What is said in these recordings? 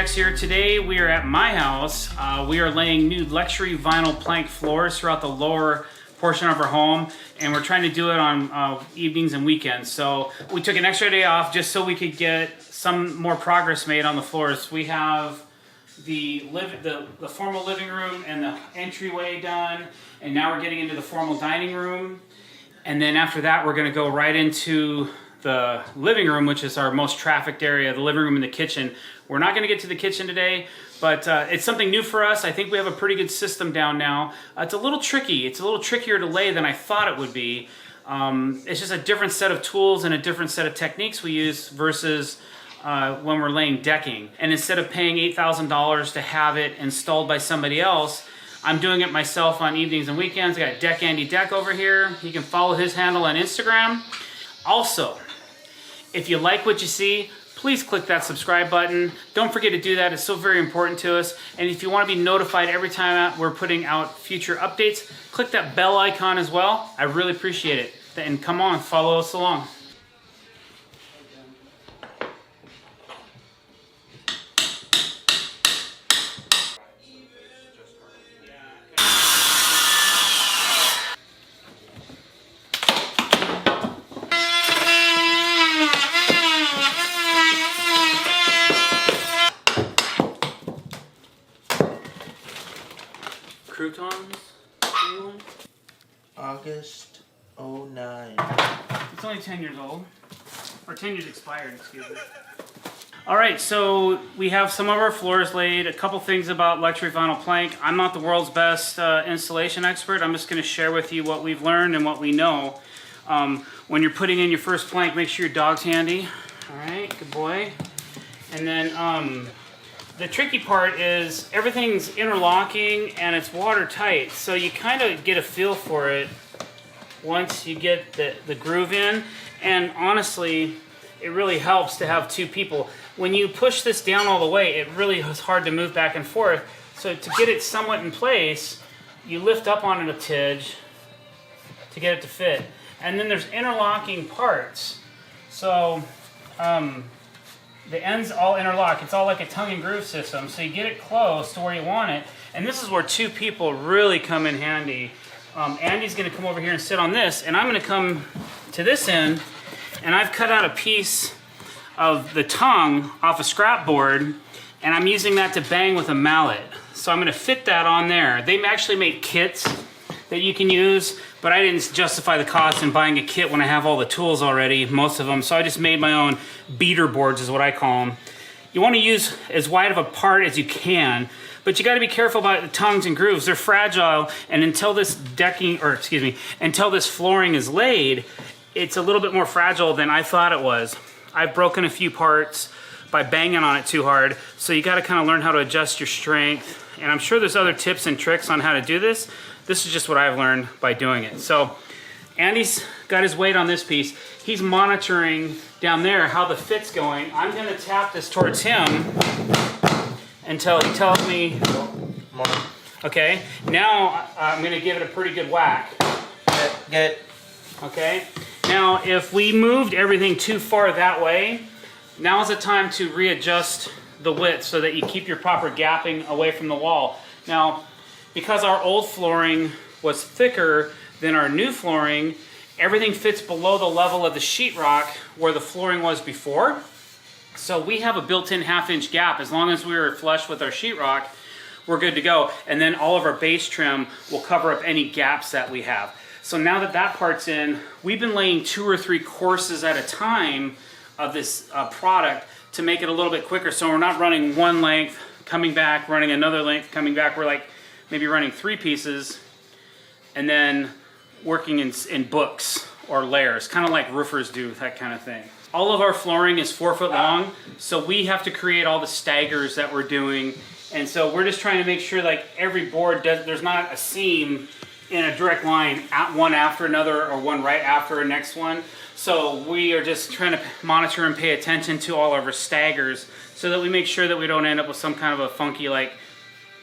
Decks here. Today we are at my house. We are laying new luxury vinyl plank floors throughout the lower portion of our home, and we're trying to do it on evenings and weekends. So we took an extra day off just so we could get some more progress made on the floors. We have the formal living room and the entryway done, and now we're getting into the formal dining room. And then after that, we're going to go right into the living room, which is our most trafficked area, the living room and the kitchen. We're not going to get to the kitchen today, but it's something new for us. I think we have a pretty good system down now. It's a little tricky. It's a little trickier to lay than I thought it would be. It's just a different set of tools and a different set of techniques we use versus when we're laying decking. And instead of paying $8,000 to have it installed by somebody else, I'm doing it myself on evenings and weekends. I got Deck Andy Deck over here. You can follow his handle on Instagram. Also, if you like what you see, please click that subscribe button. Don't forget to do that. It's so very important to us. And if you want to be notified every time we're putting out future updates, click that bell icon as well. I really appreciate it. And come on, follow us along. Croutons? August 09. It's only 10 years old. Or 10 years expired, excuse me. Alright, so we have some of our floors laid. A couple things about luxury vinyl plank. I'm not the world's best installation expert. I'm just going to share with you what we've learned and what we know. When you're putting in your first plank, make sure your dog's handy. Alright, good boy. And then the tricky part is everything's interlocking and it's watertight, so you kind of get a feel for it once you get the groove in. And honestly, it really helps to have two people. When you push this down all the way, it really is hard to move back and forth. So to get it somewhat in place, you lift up on it a tidge to get it to fit. And then there's interlocking parts. So the ends all interlock. It's all like a tongue and groove system. So you get it close to where you want it. And this is where two people really come in handy. Andy's going to come over here and sit on this, and I'm going to come to this end, and I've cut out a piece of the tongue off a scrap board, and I'm using that to bang with a mallet. So I'm going to fit that on there. They actually make kits that you can use, but I didn't justify the cost in buying a kit when I have all the tools already, most of them, so I just made my own beater boards is what I call them. You want to use as wide of a part as you can, but you got to be careful about the tongues and grooves. They're fragile, and until this until this flooring is laid, it's a little bit more fragile than I thought it was. I've broken a few parts by banging on it too hard, so you got to kind of learn how to adjust your strength. And I'm sure there's other tips and tricks on how to do this. This is just what I've learned by doing it. So Andy's got his weight on this piece. He's monitoring down there how the fit's going. I'm going to tap this towards him until he tells me. Okay, now I'm going to give it a pretty good whack. Get it. Okay, now if we moved everything too far that way, now's the time to readjust the width so that you keep your proper gapping away from the wall. Now, because our old flooring was thicker than our new flooring, everything fits below the level of the sheetrock where the flooring was before. So we have a built-in half-inch gap. As long as we were flush with our sheetrock, we're good to go. And then all of our base trim will cover up any gaps that we have. So now that that part's in, we've been laying 2 or 3 courses at a time of this product to make it a little bit quicker. So we're not running one length, coming back, running another length, coming back. We're like maybe running 3 pieces and then working in books or layers, kind of like roofers do, that kind of thing. All of our flooring is 4 foot long, so we have to create all the staggers that we're doing. And so we're just trying to make sure like every board there's not a seam in a direct line at one after another or one right after a next one. So we are just trying to monitor and pay attention to all of our staggers so that we make sure that we don't end up with some kind of a funky like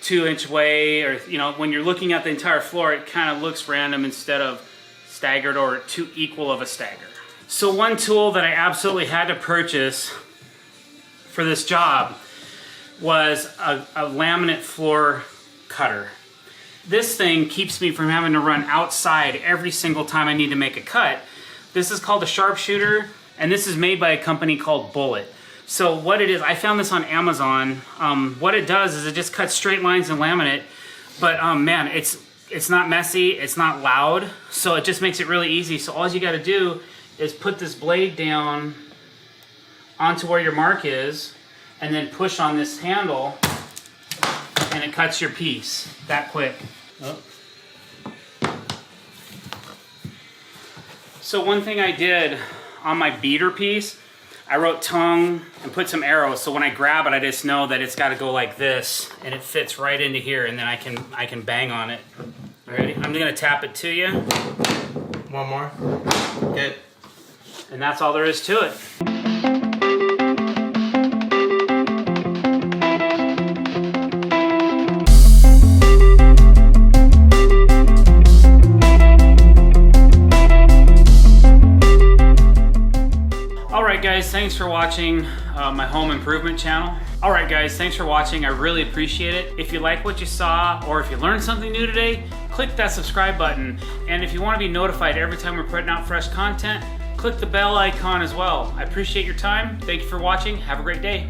2-inch way, or when you're looking at the entire floor, it kind of looks random instead of staggered or too equal of a stagger. So one tool that I absolutely had to purchase for this job was a laminate floor cutter. This thing keeps me from having to run outside every single time I need to make a cut. This is called a sharpshooter, and this is made by a company called Bullet. So what it is, I found this on Amazon. What it does is it just cuts straight lines in laminate, but man, it's not messy, it's not loud, so it just makes it really easy. So all you gotta do is put this blade down onto where your mark is, and then push on this handle, and it cuts your piece that quick. Oh. So one thing I did on my beater piece, I wrote tongue and put some arrows, so when I grab it, I just know that it's got to go like this, and it fits right into here, and then I can bang on it. Ready? I'm gonna tap it to you. One more. Good. And that's all there is to it. Guys, thanks for watching my home improvement channel. Alright guys, thanks for watching. I really appreciate it. If you like what you saw, or if you learned something new today, click that subscribe button. And if you want to be notified every time we're putting out fresh content, click the bell icon as well. I appreciate your time. Thank you for watching. Have a great day.